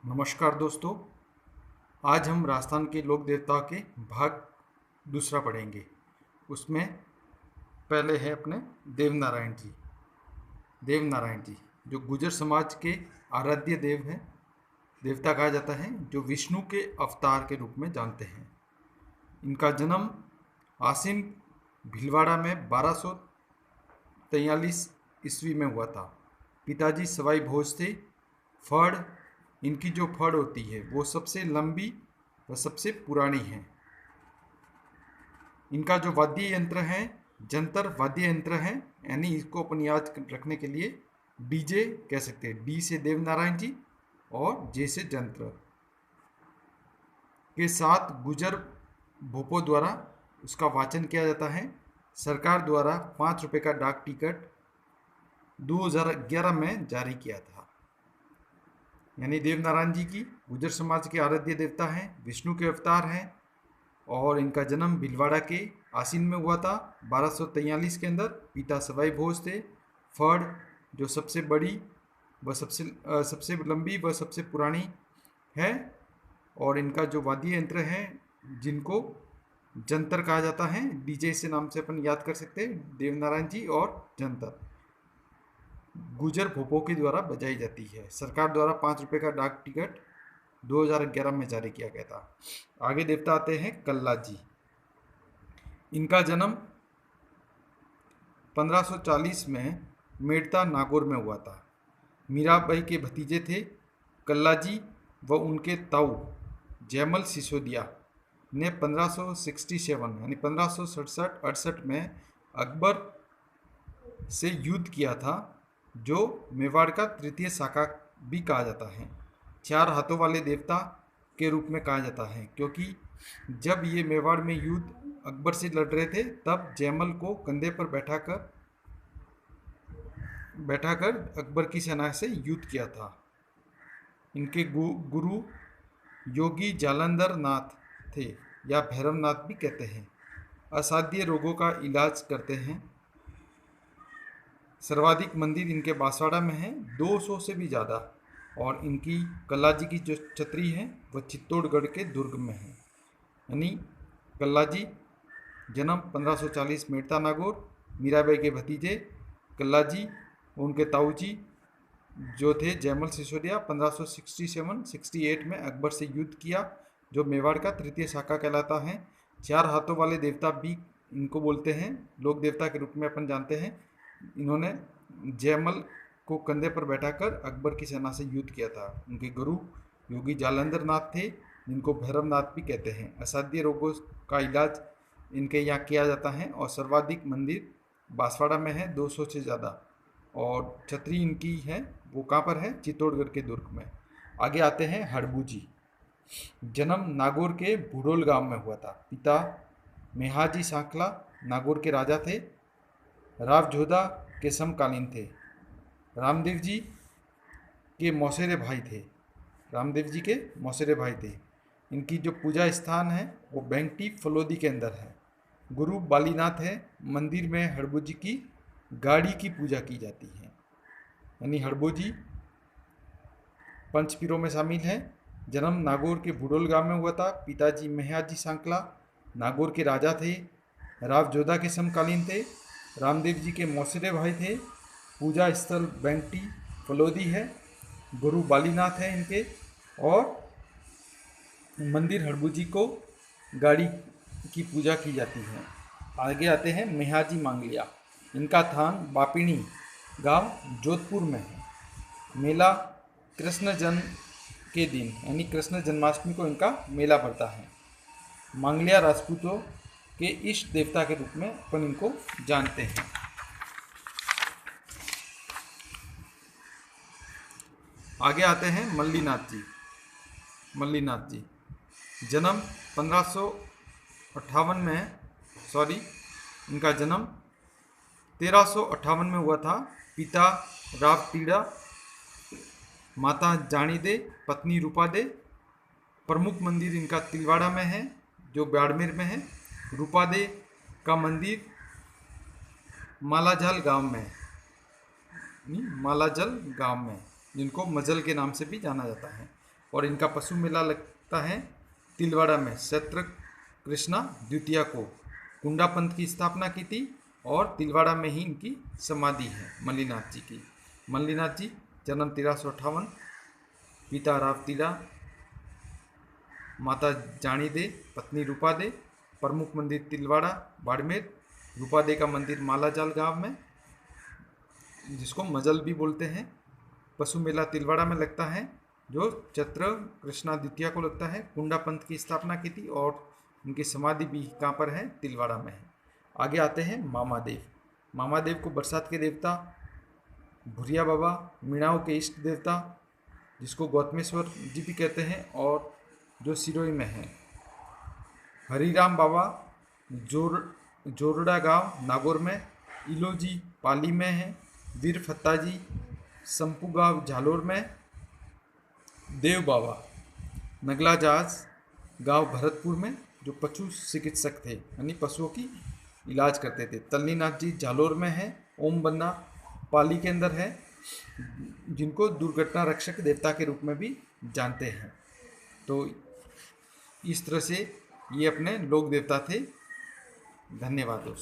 नमस्कार दोस्तों। आज हम राजस्थान के लोक देवताओं के भाग दूसरा पढ़ेंगे। उसमें पहले है अपने देवनारायण जी। देवनारायण जी जो गुर्जर समाज के आराध्य देव हैं, देवता कहा जाता है, जो विष्णु के अवतार के रूप में जानते हैं। इनका जन्म आसीन भीलवाड़ा में 1243 ईस्वी में हुआ था। पिताजी सवाई भोज थे। फड़, इनकी जो फड़ होती है वो सबसे लंबी व सबसे पुरानी है। इनका जो वाद्य यंत्र है, जंतर वाद्य यंत्र है, यानी इसको अपन याद रखने के लिए डीजे कह सकते हैं। डी से देवनारायण जी और जे से जंत्र के साथ गुजर भोपो द्वारा उसका वाचन किया जाता है। सरकार द्वारा 5 रुपये का डाक टिकट 2011 में जारी किया था। यानी देवनारायण जी की गुर्जर समाज के आराध्य देवता हैं, विष्णु के अवतार हैं और इनका जन्म भीलवाड़ा के आसीन में हुआ था 1243 के अंदर। पिता सवाई भोज थे। फड़ जो सबसे बड़ी व सबसे लंबी व सबसे पुरानी है, और इनका जो वाद्य यंत्र है जिनको जंतर कहा जाता है, डीजे से नाम से अपन याद कर सकते हैं, देवनारायण जी और जंतर गुजर भोपो के द्वारा बजाई जाती है। सरकार द्वारा 5 रुपये का डाक टिकट 2011 में जारी किया गया था। आगे देवता आते हैं कल्ला जी। इनका जन्म 1540 में मेड़ता नागौर में हुआ था। मीराबाई के भतीजे थे कल्ला जी व उनके ताऊ जयमल सिसोदिया ने 1567 यानी 1567-68 में अकबर से युद्ध किया था, जो मेवाड़ का तृतीय शाखा भी कहा जाता है। 4 हाथों वाले देवता के रूप में कहा जाता है, क्योंकि जब ये मेवाड़ में युद्ध अकबर से लड़ रहे थे तब जयमल को कंधे पर बैठाकर अकबर की सेना से युद्ध किया था। इनके गुरु योगी जालंधर नाथ थे, या भैरवनाथ भी कहते हैं। असाध्य रोगों का इलाज करते हैं। सर्वाधिक मंदिर इनके बांसवाड़ा में हैं, 200 से भी ज़्यादा। और इनकी कल्ला जी की जो छतरी है वह चित्तौड़गढ़ के दुर्ग में है। यानी कल्ला जी जन्म 1540 मेड़ता नागौर, मीराबाई के भतीजे कल्ला जी, उनके ताऊ जी जो थे जयमल सिसोदिया, 1567-68 में अकबर से युद्ध किया, जो मेवाड़ का तृतीय शाखा कहलाता है। 4 हाथों वाले देवता भी इनको बोलते हैं, लोक देवता के रूप में अपन जानते हैं। इन्होंने जयमल को कंधे पर बैठाकर अकबर की सेना से युद्ध किया था। उनके गुरु योगी जालंधर नाथ थे, जिनको भैरवनाथ भी कहते हैं। असाध्य रोगों का इलाज इनके यहाँ किया जाता है और सर्वाधिक मंदिर बांसवाड़ा में है, 200 से ज़्यादा। और छतरी इनकी है वो कहाँ पर है? चित्तौड़गढ़ के दुर्ग में। आगे आते हैं हड़बू जी। जन्म नागौर के भुडोल गांव में हुआ था। पिता मेहाजी सांकला नागौर के राजा थे। रावजोधा के समकालीन थे। रामदेव जी के मौसेरे भाई थे। रामदेव जी के मौसेरे भाई थे। इनकी जो पूजा स्थान है वो बेंगटी फलोदी के अंदर है। गुरु बालीनाथ है। मंदिर में हड़बू जी की गाड़ी की पूजा की जाती है। यानी हड़बू जी पंचपीरों में शामिल है। जन्म नागौर के भुडोल गांव में हुआ था। पिताजी मेहाजी सांकला नागौर के राजा थे। रावजोधा के समकालीन थे। रामदेव जी के मौसेरे भाई थे। पूजा स्थल बेंगटी फलोदी है। गुरु बालीनाथ है इनके। और मंदिर हड़बू जी को गाड़ी की पूजा की जाती है। आगे आते हैं मेहाजी मांगलिया। इनका थान बापिणी गांव जोधपुर में है। मेला कृष्ण जन्म के दिन यानी कृष्ण जन्माष्टमी को इनका मेला पड़ता है। मांगलिया राजपूतों के इष्ट देवता के रूप में अपन इनको जानते हैं। आगे आते हैं मल्लीनाथ जी। मल्लीनाथ जी जन्म 1558 में इनका जन्म 1358 में हुआ था। पिता राव तीड़ा, माता जानी दे, पत्नी रूपा दे। प्रमुख मंदिर इनका तिलवाड़ा में है, जो बाड़मेर में है। रूपा दे का मंदिर मालाजल गांव में है, मालाजल गांव में, जिनको मजल के नाम से भी जाना जाता है। और इनका पशु मेला लगता है तिलवाड़ा में चैत्र कृष्णा द्वितीया को। कुंडा पंथ की स्थापना की थी और तिलवाड़ा में ही इनकी समाधि है मल्लीनाथ जी की। मल्लीनाथ जी जन्म 1358, पिता राव तीरा, माता जानी दे, पत्नी रूपा दे। प्रमुख मंदिर तिलवाड़ा बाड़मेर। रूपा दे का मंदिर मालाजाल गांव में, जिसको मजल भी बोलते हैं। पशु मेला तिलवाड़ा में लगता है, जो चैत्र कृष्णा द्वितीया को लगता है। कुंडा पंथ की स्थापना की थी और उनकी समाधि भी कहाँ पर है? तिलवाड़ा में है। आगे आते हैं मामादेव। मामादेव को बरसात के देवता, भुरिया बाबा, मीणाओं के इष्ट देवता, जिसको गौतमेश्वर जी भी कहते हैं, और जो सिरोही में है। हरिराम बाबा जोरड़ा गांव नागौर में। इलोजी पाली में है। वीर फत्ता जी संपू गांव झालोर में। देव बाबा नगला जहाज गांव भरतपुर में, जो पशु चिकित्सक थे, यानी पशुओं की इलाज करते थे। तल्लीनाथ जी जालोर में है। ओम बन्ना पाली के अंदर है, जिनको दुर्घटना रक्षक देवता के रूप में भी जानते हैं। तो इस तरह से ये अपने लोक देवता थे। धन्यवाद दोस्तों।